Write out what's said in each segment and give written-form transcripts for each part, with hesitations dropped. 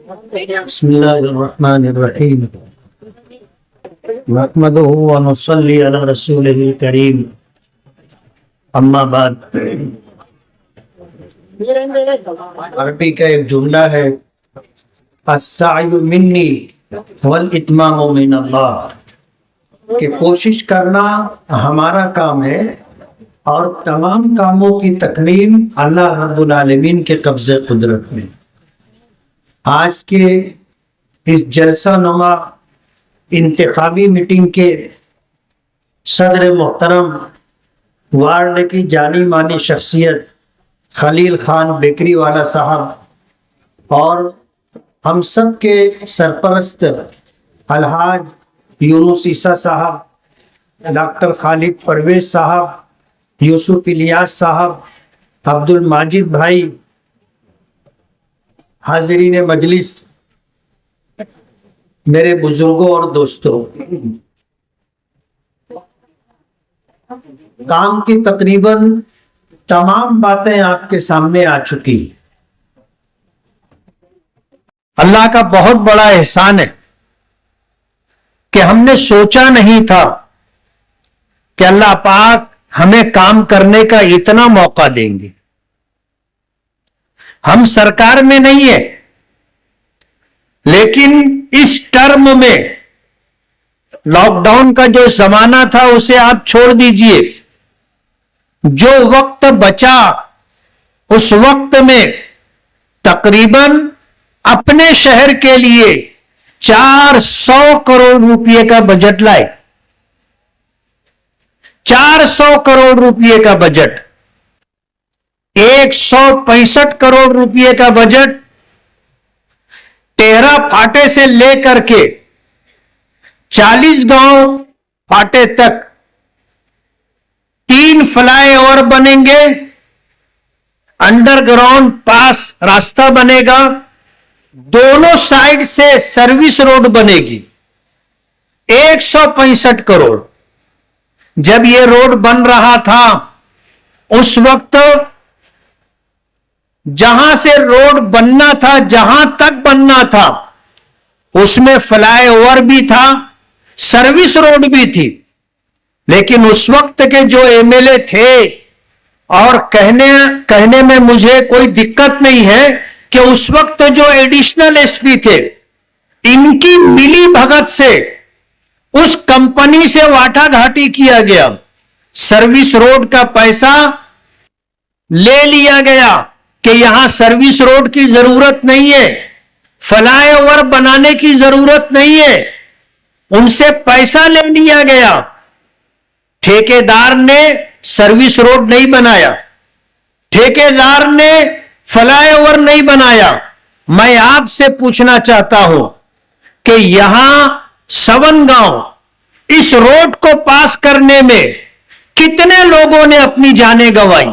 بسم الله الرحمن الرحيم نحمده ونصلي على رسوله الكريم اما بعد عربی کا ایک جملہ ہے السعی منی والاتمام من اللہ، کہ کوشش کرنا ہمارا کام ہے اور تمام کاموں کی تکمیل اللہ رب العالمین کے قبضے قدرت میں۔ آج کے اس جلسہ نما انتخابی میٹنگ کے صدر محترم وارڈ کی جانی مانی شخصیت خلیل خان بیکری والا صاحب اور ہم سب کے سرپرست الحاج یونس عیسیٰ صاحب، ڈاکٹر خالد پرویز صاحب، یوسف الیاس صاحب، عبد الماجد بھائی، حاضرین مجلس، میرے بزرگوں اور دوستوں، کام کی تقریباً تمام باتیں آپ کے سامنے آ چکی۔ اللہ کا بہت بڑا احسان ہے کہ ہم نے سوچا نہیں تھا کہ اللہ پاک ہمیں کام کرنے کا اتنا موقع دیں گے۔ ہم سرکار میں نہیں ہیں، لیکن اس ٹرم میں لاک ڈاؤن کا جو زمانہ تھا اسے آپ چھوڑ دیجئے، جو وقت بچا اس وقت میں تقریباً اپنے شہر کے لیے 400 کروڑ روپے کا بجٹ لائے۔ 400 کروڑ روپے کا بجٹ، 165 کروڑ روپے کا بجٹ ٹہرا پھاٹے سے لے کر کے 40 گاؤں پھاٹے تک 3 فلائی اوور بنیں گے، انڈر گراؤنڈ پاس راستہ بنے گا، دونوں سائیڈ سے سروس روڈ بنے گی۔ 165 کروڑ۔ جب یہ روڈ بن رہا تھا اس وقت جہاں سے روڈ بننا تھا، جہاں تک بننا تھا، اس میں فلائی اوور بھی تھا، سروس روڈ بھی تھی، لیکن اس وقت کے جو ایم ایل اے تھے، اور کہنے میں مجھے کوئی دقت نہیں ہے کہ اس وقت جو ایڈیشنل ایس پی تھے، ان کی ملی بھگت سے اس کمپنی سے واٹا گھاٹی کیا گیا، سروس روڈ کا پیسہ لے لیا گیا کہ یہاں سروس روڈ کی ضرورت نہیں ہے، فلائی اوور بنانے کی ضرورت نہیں ہے، ان سے پیسہ لے لیا گیا۔ ٹھیکیدار نے سروس روڈ نہیں بنایا، ٹھیکیدار نے فلائی اوور نہیں بنایا۔ میں آپ سے پوچھنا چاہتا ہوں کہ یہاں 57 گاؤں اس روڈ کو پاس کرنے میں کتنے لوگوں نے اپنی جانیں گنوائی؟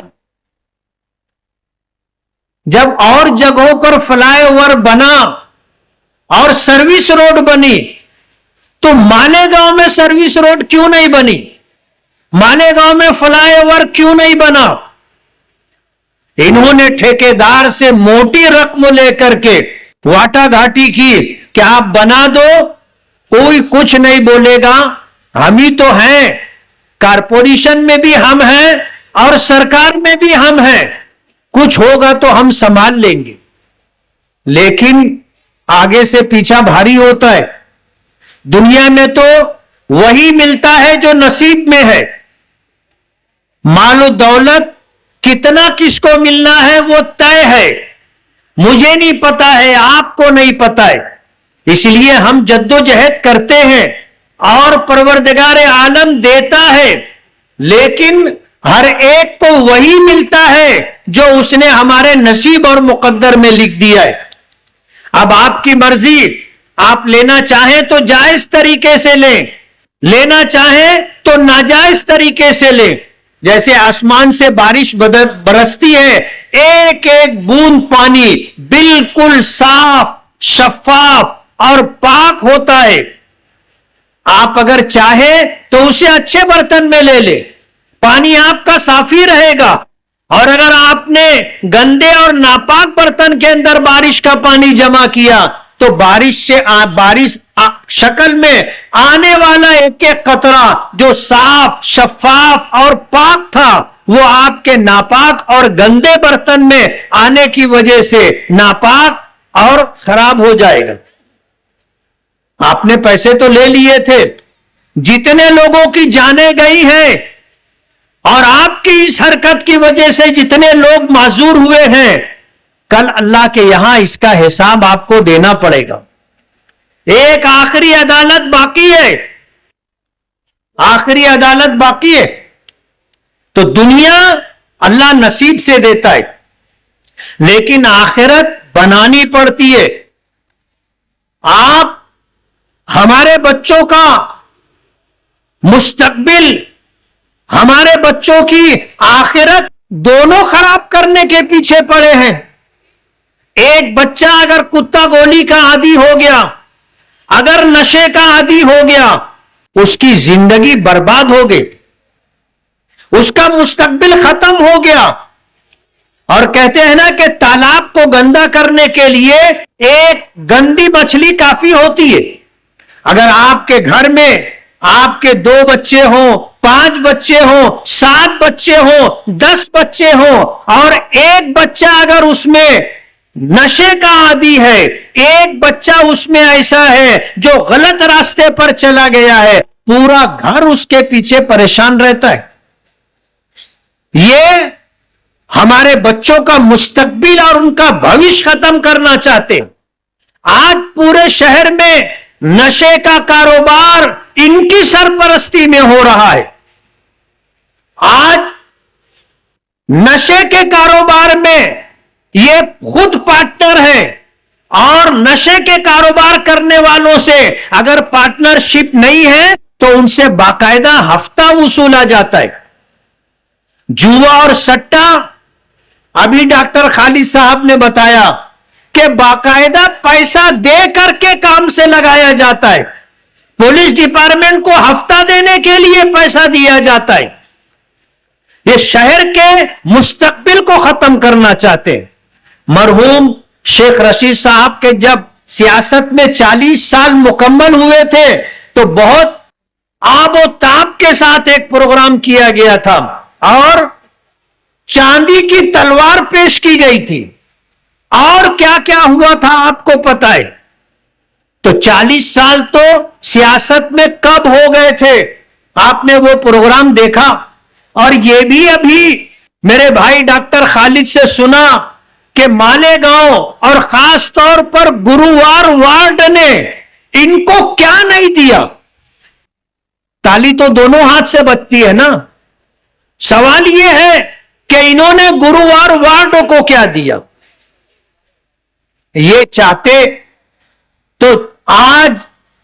جب اور جگہوں پر فلائی اوور بنا اور سروس روڈ بنی تو مالیگاؤں میں سروس روڈ کیوں نہیں بنی؟ مالیگاؤں میں فلائی اوور کیوں نہیں بنا؟ انہوں نے ٹھیکیدار سے موٹی رقم لے کر کے واٹا گھاٹی کی کہ آپ بنا دو، کوئی کچھ نہیں بولے گا، ہم ہی تو ہیں، کارپوریشن میں بھی ہم ہیں اور سرکار میں بھی ہم ہیں، کچھ ہوگا تو ہم سنبھال لیں گے۔ لیکن آگے سے پیچھا بھاری ہوتا ہے۔ دنیا میں تو وہی ملتا ہے جو نصیب میں ہے۔ مال و دولت کتنا کس کو ملنا ہے وہ طے ہے، مجھے نہیں پتا ہے، آپ کو نہیں پتا ہے، اس لیے ہم جدوجہد کرتے ہیں اور پروردگار عالم دیتا ہے، لیکن ہر ایک کو وہی ملتا ہے جو اس نے ہمارے نصیب اور مقدر میں لکھ دیا ہے۔ اب آپ کی مرضی، آپ لینا چاہیں تو جائز طریقے سے لیں، لینا چاہیں تو ناجائز طریقے سے لیں۔ جیسے آسمان سے بارش برستی ہے، ایک ایک بوند پانی بالکل صاف، شفاف اور پاک ہوتا ہے۔ آپ اگر چاہیں تو اسے اچھے برتن میں لے لیں، پانی آپ کا صاف ہی رہے گا، اور اگر آپ نے گندے اور ناپاک برتن کے اندر بارش کا پانی جمع کیا تو بارش شکل میں آنے والا ایک ایک قطرہ جو صاف شفاف اور پاک تھا وہ آپ کے ناپاک اور گندے برتن میں آنے کی وجہ سے ناپاک اور خراب ہو جائے گا. آپ نے پیسے تو لے لیے تھے, جتنے لوگوں کی جانیں گئی ہیں اور آپ کی اس حرکت کی وجہ سے جتنے لوگ معذور ہوئے ہیں, کل اللہ کے یہاں اس کا حساب آپ کو دینا پڑے گا. ایک آخری عدالت باقی ہے, آخری عدالت باقی ہے. تو دنیا اللہ نصیب سے دیتا ہے, لیکن آخرت بنانی پڑتی ہے. آپ ہمارے بچوں کا مستقبل, ہمارے بچوں کی آخرت دونوں خراب کرنے کے پیچھے پڑے ہیں. ایک بچہ اگر کتا گولی کا عادی ہو گیا, اگر نشے کا عادی ہو گیا, اس کی زندگی برباد ہو گئی, اس کا مستقبل ختم ہو گیا. اور کہتے ہیں نا کہ تالاب کو گندا کرنے کے لیے ایک گندی مچھلی کافی ہوتی ہے. اگر آپ کے گھر میں آپ کے 2 بچے ہوں, 5 بچے ہوں, 7 بچے ہوں, 10 بچے ہوں, اور ایک بچہ اگر اس میں نشے کا عادی ہے, ایک بچہ اس میں ایسا ہے جو غلط راستے پر چلا گیا ہے, پورا گھر اس کے پیچھے پریشان رہتا ہے. یہ ہمارے بچوں کا مستقبل اور ان کا بھوش ختم کرنا چاہتے. آج پورے شہر میں نشے کا کاروبار ان کی سرپرستی میں ہو رہا ہے. آج نشے کے کاروبار میں یہ خود پارٹنر ہے, اور نشے کے کاروبار کرنے والوں سے اگر پارٹنرشپ نہیں ہے تو ان سے باقاعدہ ہفتہ وصولا جاتا ہے. جوا اور سٹا, ابھی ڈاکٹر خالد صاحب نے بتایا کہ باقاعدہ پیسہ دے کر کے کام سے لگایا جاتا ہے. پولیس ڈپارٹمنٹ کو ہفتہ دینے کے لیے پیسہ دیا جاتا ہے. یہ شہر کے مستقبل کو ختم کرنا چاہتے ہیں. مرحوم شیخ رشید صاحب کے جب سیاست میں 40 سال مکمل ہوئے تھے تو بہت آب و تاب کے ساتھ ایک پروگرام کیا گیا تھا, اور چاندی کی تلوار پیش کی گئی تھی, اور کیا کیا ہوا تھا آپ کو پتا ہے. تو 40 سال تو سیاست میں کب ہو گئے تھے, آپ نے وہ پروگرام دیکھا. اور یہ بھی ابھی میرے بھائی ڈاکٹر خالد سے سنا کہ مالیگاؤں اور خاص طور پر گرووار وارڈ نے ان کو کیا نہیں دیا. تالی تو دونوں ہاتھ سے بجتی ہے نا. سوال یہ ہے کہ انہوں نے گرووار وارڈ کو کیا دیا. یہ چاہتے تو آج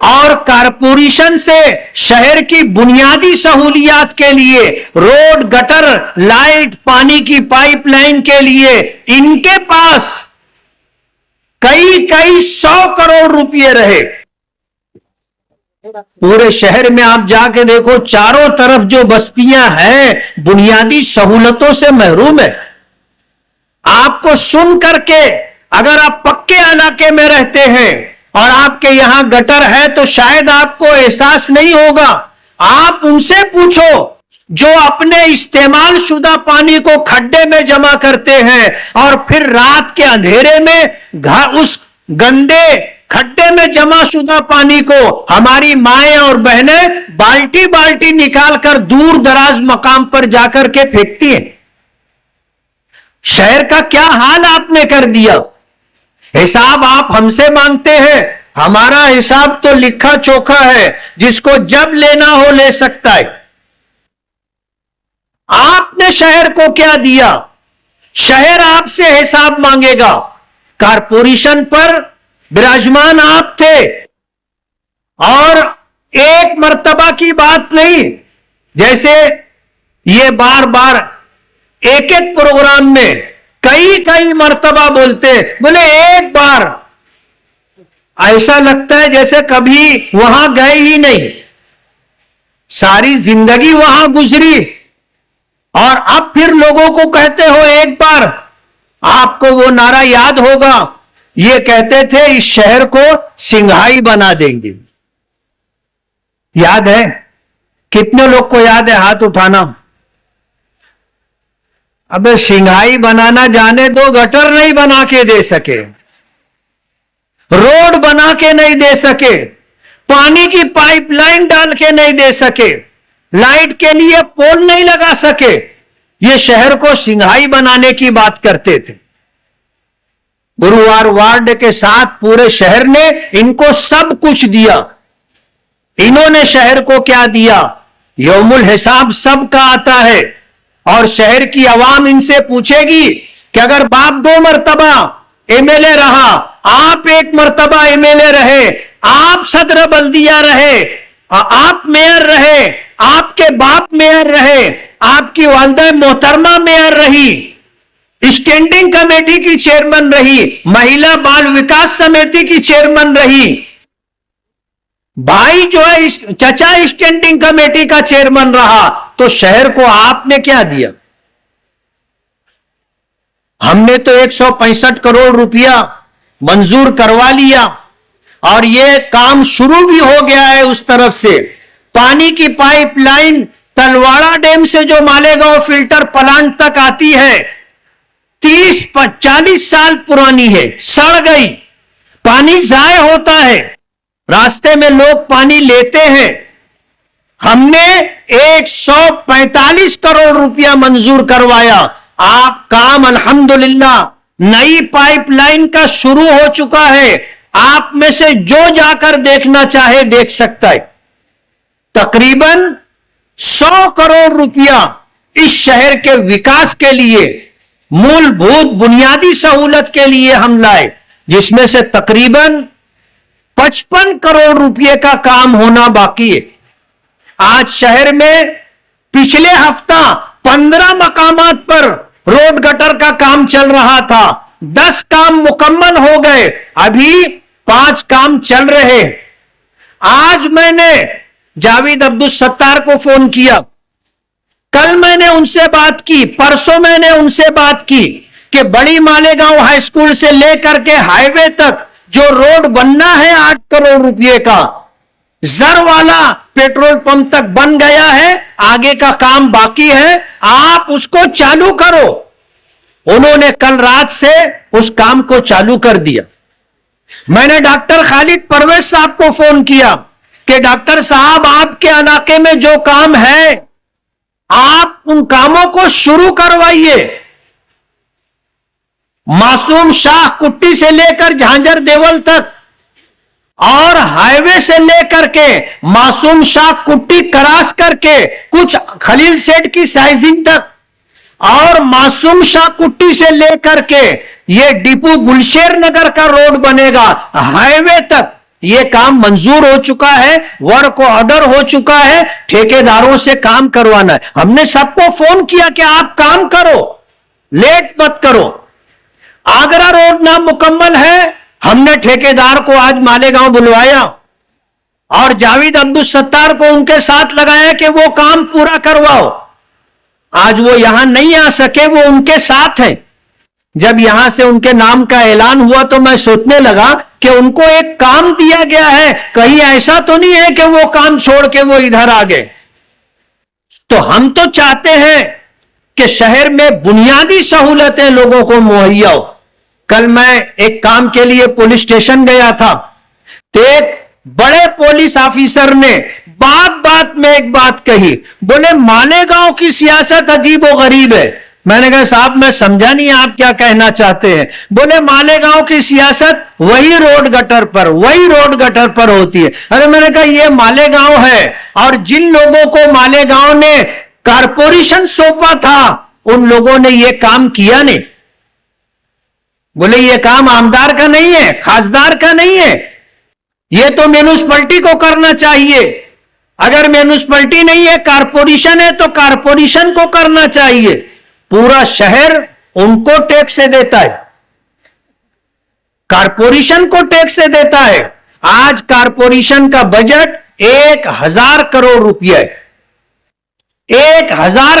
اور کارپوریشن سے شہر کی بنیادی سہولیات کے لیے, روڈ, گٹر, لائٹ, پانی کی پائپ لائن کے لیے ان کے پاس کئی 100 کروڑ روپے رہے. پورے شہر میں آپ جا کے دیکھو, چاروں طرف جو بستیاں ہیں بنیادی سہولتوں سے محروم ہے. آپ کو سن کر کے, اگر آپ پکے علاقے میں رہتے ہیں اور آپ کے یہاں گٹر ہے تو شاید آپ کو احساس نہیں ہوگا. آپ ان سے پوچھو جو اپنے استعمال شدہ پانی کو کھڈے میں جمع کرتے ہیں اور پھر رات کے اندھیرے میں اس گندے کھڈے میں جمع شدہ پانی کو ہماری مائیں اور بہنیں بالٹی بالٹی نکال کر دور دراز مقام پر جا کر کے پھینکتی ہیں. شہر کا کیا حال آپ نے کر دیا. حساب آپ ہم سے مانگتے ہیں, ہمارا حساب تو لکھا چوکھا ہے, جس کو جب لینا ہو لے سکتا ہے. آپ نے شہر کو کیا دیا, شہر آپ سے حساب مانگے گا. کارپوریشن پر براجمان آپ تھے, اور ایک مرتبہ کی بات نہیں, جیسے یہ بار بار ایک ایک پروگرام میں کئی مرتبہ بولتے, بولے ایک بار, ایسا لگتا ہے جیسے کبھی وہاں گئے ہی نہیں, ساری زندگی وہاں گزری اور اب پھر لوگوں کو کہتے ہو، ایک بار آپ کو وہ نعرہ یاد ہوگا، یہ کہتے تھے اس شہر کو سنگھائی بنا دیں گے. یاد ہے؟ کتنے لوگ کو یاد ہے؟ ہاتھ اٹھانا. ابے سنگھائی بنانا جانے دو، گٹر نہیں بنا کے دے سکے، روڈ بنا کے نہیں دے سکے، پانی کی پائپ لائن ڈال کے نہیں دے سکے، لائٹ کے لیے پول نہیں لگا سکے. یہ شہر کو سنگھائی بنانے کی بات کرتے تھے. گرووار وارڈ کے ساتھ پورے شہر نے ان کو سب کچھ دیا. انہوں نے شہر کو کیا دیا؟ یوم الحساب سب کا آتا ہے، اور شہر کی عوام ان سے پوچھے گی کہ اگر باپ 2 مرتبہ ایم ایل اے رہا، آپ 1 مرتبہ ایم ایل اے رہے، آپ صدر بلدیہ رہے، آپ میئر رہے، آپ کے باپ میئر رہے، آپ کی والدہ محترمہ میئر رہی، اسٹینڈنگ کمیٹی کی چیئرمین رہی، مہیلا بال وکاس سمیتی کی چیئرمین رہی، بھائی جو ہے چچا اسٹینڈنگ کمیٹی کا چیئرمین رہا، تو شہر کو آپ نے کیا دیا؟ ہم نے تو 165 کروڑ روپیہ منظور کروا لیا، اور یہ کام شروع بھی ہو گیا ہے. اس طرف سے پانی کی پائپ لائن تلواڑا ڈیم سے جو مالیگاؤں فلٹر پلانٹ تک آتی ہے، 30-40 سال پرانی ہے، سڑ گئی، پانی ضائع ہوتا ہے، راستے میں لوگ پانی لیتے ہیں. ہم نے 145 کروڑ روپیہ منظور کروایا. آپ کام الحمدللہ نئی پائپ لائن کا شروع ہو چکا ہے. آپ میں سے جو جا کر دیکھنا چاہے دیکھ سکتا ہے. تقریباً 100 کروڑ روپیہ اس شہر کے وکاس کے لیے، مول بھوت بنیادی سہولت کے لیے ہم لائے، جس میں سے تقریباً 55 کروڑ روپیے کا کام ہونا باقی ہے. آج شہر میں پچھلے ہفتہ 15 مقامات پر روڈ گٹر کا کام چل رہا تھا، 10 کام مکمل ہو گئے، ابھی 5 کام چل رہے. آج میں نے جاوید عبدالستار کو فون کیا، کل میں نے ان سے بات کی، پرسوں میں نے ان سے بات کی کہ بڑی مالیگاؤں ہائی اسکول سے لے کر کے ہائی وے تک جو روڈ بننا ہے 8 کروڑ روپے کا، زر والا پیٹرول پمپ تک بن گیا ہے، آگے کا کام باقی ہے، آپ اس کو چالو کرو. انہوں نے کل رات سے اس کام کو چالو کر دیا. میں نے ڈاکٹر خالد پرویز صاحب کو فون کیا کہ ڈاکٹر صاحب آپ کے علاقے میں جو کام ہے آپ ان کاموں کو شروع کروائیے. معصوم شاہ کٹی سے لے کر جھانجر دیول تک، اور ہائی وے سے لے کر کے معصوم شاہ کٹی کراس کر کے کچھ خلیل سیٹ کی سائزنگ تک، اور معصوم شاہ کٹی سے لے کر کے یہ ڈپو گلشیر نگر کا روڈ بنے گا ہائی وے تک، یہ کام منظور ہو چکا ہے، ورک آرڈر ہو چکا ہے، ٹھیکیداروں سے کام کروانا ہے. ہم نے سب کو فون کیا کہ آپ کام کرو، لیٹ مت کرو. آگرہ روڈ نامکمل ہے، ہم نے ٹھیکیدار کو آج مالیگاؤں بلوایا اور جاوید عبدالستار کو ان کے ساتھ لگایا کہ وہ کام پورا کرواؤ. آج وہ یہاں نہیں آ سکے، وہ ان کے ساتھ ہیں. جب یہاں سے ان کے نام کا اعلان ہوا تو میں سوچنے لگا کہ ان کو ایک کام دیا گیا ہے، کہیں ایسا تو نہیں ہے کہ وہ کام چھوڑ کے وہ ادھر آ گئے. تو ہم تو چاہتے ہیں کہ شہر میں بنیادی سہولتیں لوگوں کو مہیا ہو. کل میں ایک کام کے لیے پولیس اسٹیشن گیا تھا، تو ایک بڑے پولیس آفیسر نے بات میں ایک بات کہی، بولے مالیگاؤں کی سیاست عجیب و غریب ہے. میں نے کہا صاحب میں سمجھا نہیں آپ کیا کہنا چاہتے ہیں. بولے مالیگاؤں کی سیاست وہی روڈ گٹر پر ہوتی ہے. ارے میں نے کہا یہ مالیگاؤں ہے، اور جن لوگوں کو مالیگاؤں نے کارپوریشن سونپا تھا ان لوگوں نے یہ کام کیا نہیں. بولے یہ کام عامدار کا نہیں ہے، خاصدار کا نہیں ہے، یہ تو میونسپلٹی کو کرنا چاہیے. اگر میونسپلٹی نہیں ہے، کارپوریشن ہے، تو کارپوریشن کو کرنا چاہیے. پورا شہر ان کو ٹیکس سے دیتا ہے، کارپوریشن کو ٹیکس سے دیتا ہے. آج کارپوریشن کا بجٹ 1000 کروڑ روپیہ ہے. 1000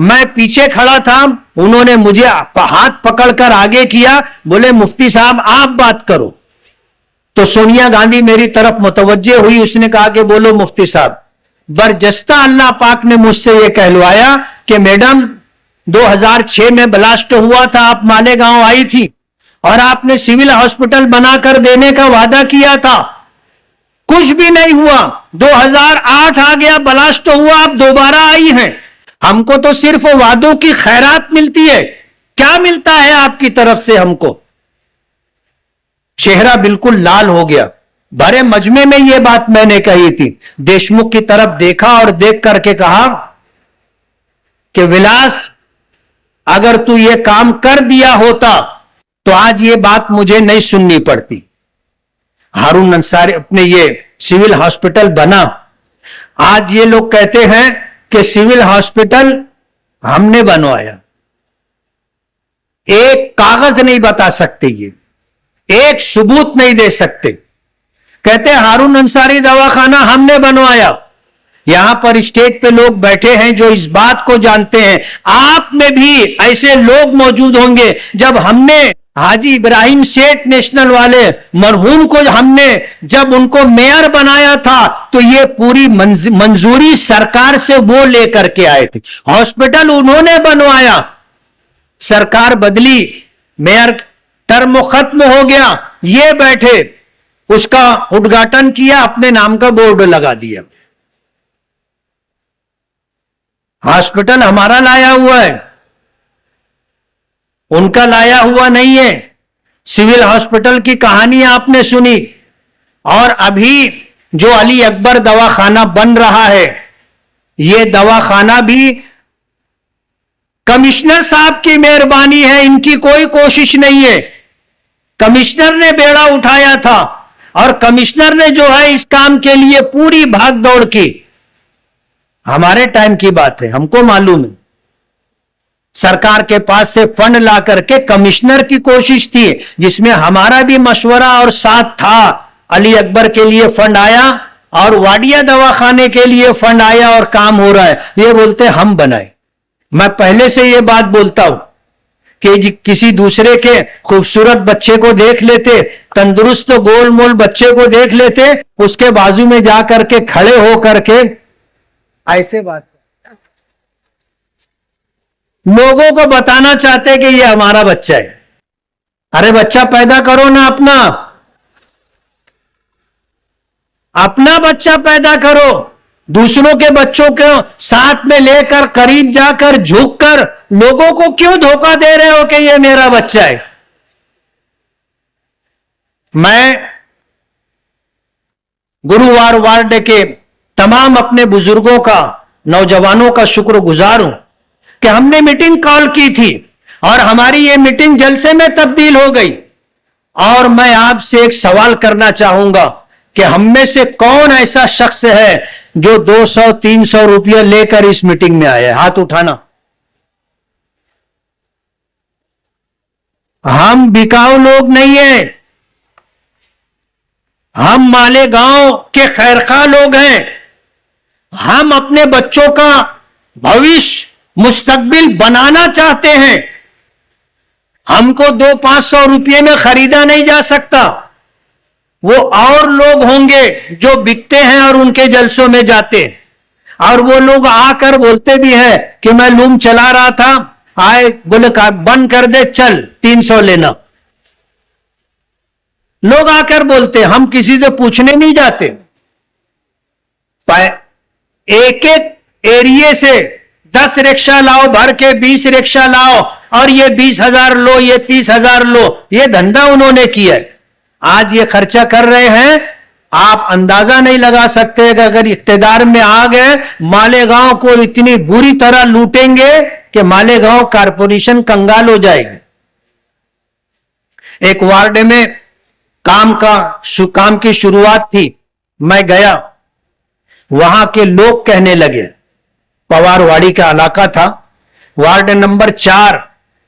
میں پیچھے کھڑا تھا, انہوں نے مجھے ہاتھ پکڑ کر آگے کیا, بولے مفتی صاحب آپ بات کرو. تو سونیا گاندھی میری طرف متوجہ ہوئی, اس نے کہا کہ بولو مفتی صاحب. برجستہ اللہ پاک نے مجھ سے یہ کہلوایا کہ میڈم 2006 میں بلاسٹ ہوا تھا, آپ مالیگاؤں آئی تھی اور آپ نے سول ہاسپٹل بنا کر دینے کا وعدہ کیا تھا, کچھ بھی نہیں ہوا. 2008 آ گیا, بلاسٹ ہوا, آپ دوبارہ آئی ہیں. ہم کو تو صرف وعدوں کی خیرات ملتی ہے, کیا ملتا ہے آپ کی طرف سے ہم کو؟ چہرہ بالکل لال ہو گیا. بڑے مجمع میں یہ بات میں نے کہی تھی. دیشمکھ کی طرف دیکھا اور دیکھ کر کے کہا کہ ولاس, اگر تو یہ کام کر دیا ہوتا تو آج یہ بات مجھے نہیں سننی پڑتی. ہارون انصاری اپنے یہ سول ہاسپٹل بنا. آج یہ لوگ کہتے ہیں کہ سول ہاسپٹل ہم نے بنوایا, ایک کاغذ نہیں بتا سکتے, یہ ایک ثبوت نہیں دے سکتے. کہتے ہیں ہارون انصاری دواخانہ ہم نے بنوایا. یہاں پر اسٹیج پہ لوگ بیٹھے ہیں جو اس بات کو جانتے ہیں. آپ میں بھی ایسے لوگ موجود ہوں گے. جب ہم نے حاجی ابراہیم سیٹھ نیشنل والے مرحوم کو ہم نے جب ان کو میئر بنایا تھا تو یہ پوری منظوری سرکار سے وہ لے کر کے آئے تھے. ہاسپٹل انہوں نے بنوایا, سرکار بدلی, میئر ٹرم ختم ہو گیا, یہ بیٹھے, اس کا اڈگھاٹن کیا, اپنے نام کا بورڈ لگا دیا. ہاسپٹل ہمارا لایا ہوا ہے, ان کا لایا ہوا نہیں ہے. سول ہاسپٹل کی کہانی آپ نے سنی, اور ابھی جو علی اکبر دواخانہ بن رہا ہے, یہ دواخانہ بھی کمشنر صاحب کی مہربانی ہے, ان کی کوئی کوشش نہیں ہے. کمشنر نے بیڑا اٹھایا تھا اور کمشنر نے جو ہے اس کام کے لیے پوری بھاگ دوڑ کی. ہمارے ٹائم کی بات ہے, ہم کو معلوم ہے. سرکار کے پاس سے فنڈ لا کر کے کمشنر کی کوشش تھی, جس میں ہمارا بھی مشورہ اور ساتھ تھا. علی اکبر کے لیے فنڈ آیا اور واڈیا دواخانے کے لیے فنڈ آیا اور کام ہو رہا ہے. یہ بولتے ہم بنائے. میں پہلے سے یہ بات بولتا ہوں کہ کسی دوسرے کے خوبصورت بچے کو دیکھ لیتے, تندرست گول مول بچے کو دیکھ لیتے, اس کے بازو میں جا کر کے کھڑے ہو کر کے ایسے بات لوگوں کو بتانا چاہتے کہ یہ ہمارا بچہ ہے. ارے بچہ پیدا کرو نا, اپنا بچہ پیدا کرو. دوسروں کے بچوں کو ساتھ میں لے کر قریب جا کر جھک کر لوگوں کو کیوں دھوکہ دے رہے ہو کہ یہ میرا بچہ ہے؟ میں گرووار وارڈ کے تمام اپنے بزرگوں کا, نوجوانوں کا شکر گزار ہوں کہ ہم نے میٹنگ کال کی تھی اور ہماری یہ میٹنگ جلسے میں تبدیل ہو گئی. اور میں آپ سے ایک سوال کرنا چاہوں گا کہ ہم میں سے کون ایسا شخص ہے جو 200-300 روپیہ لے کر اس میٹنگ میں آیا ہے؟ ہاتھ اٹھانا. ہم بکاؤ لوگ نہیں ہیں, ہم مالیگاؤں کے خیرخواہ لوگ ہیں. ہم اپنے بچوں کا بھوش مستقبل بنانا چاہتے ہیں. ہم کو 200-500 روپے میں خریدا نہیں جا سکتا. وہ اور لوگ ہوں گے جو بکتے ہیں اور ان کے جلسوں میں جاتے, اور وہ لوگ آ کر بولتے بھی ہیں کہ میں لوم چلا رہا تھا, آئے بولے بند کر دے, چل 300 لینا. لوگ آ کر بولتے, ہم کسی سے پوچھنے نہیں جاتے. ایک ایک ایریے سے 10 رکشہ لاؤ بھر کے, 20 رکشہ لاؤ اور یہ 20,000 لو, یہ 30,000 لو. یہ دھندا انہوں نے کیا ہے. آج یہ خرچہ کر رہے ہیں, آپ اندازہ نہیں لگا سکتے کہ اگر اقتدار میں آ گئے مالیگاؤں کو اتنی بری طرح لوٹیں گے کہ مالیگاؤں کارپوریشن کنگال ہو جائے گی. ایک وارڈ میں کام کی شروعات تھی, میں گیا, وہاں کے لوگ کہنے لگے, پوار واڑی کا علاقہ تھا, وارڈ نمبر 4,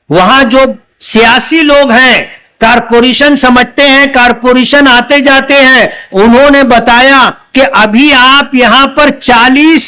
وہاں جو سیاسی لوگ ہیں, کارپوریشن سمجھتے ہیں, کارپوریشن آتے جاتے ہیں, انہوں نے بتایا کہ ابھی آپ یہاں پر 40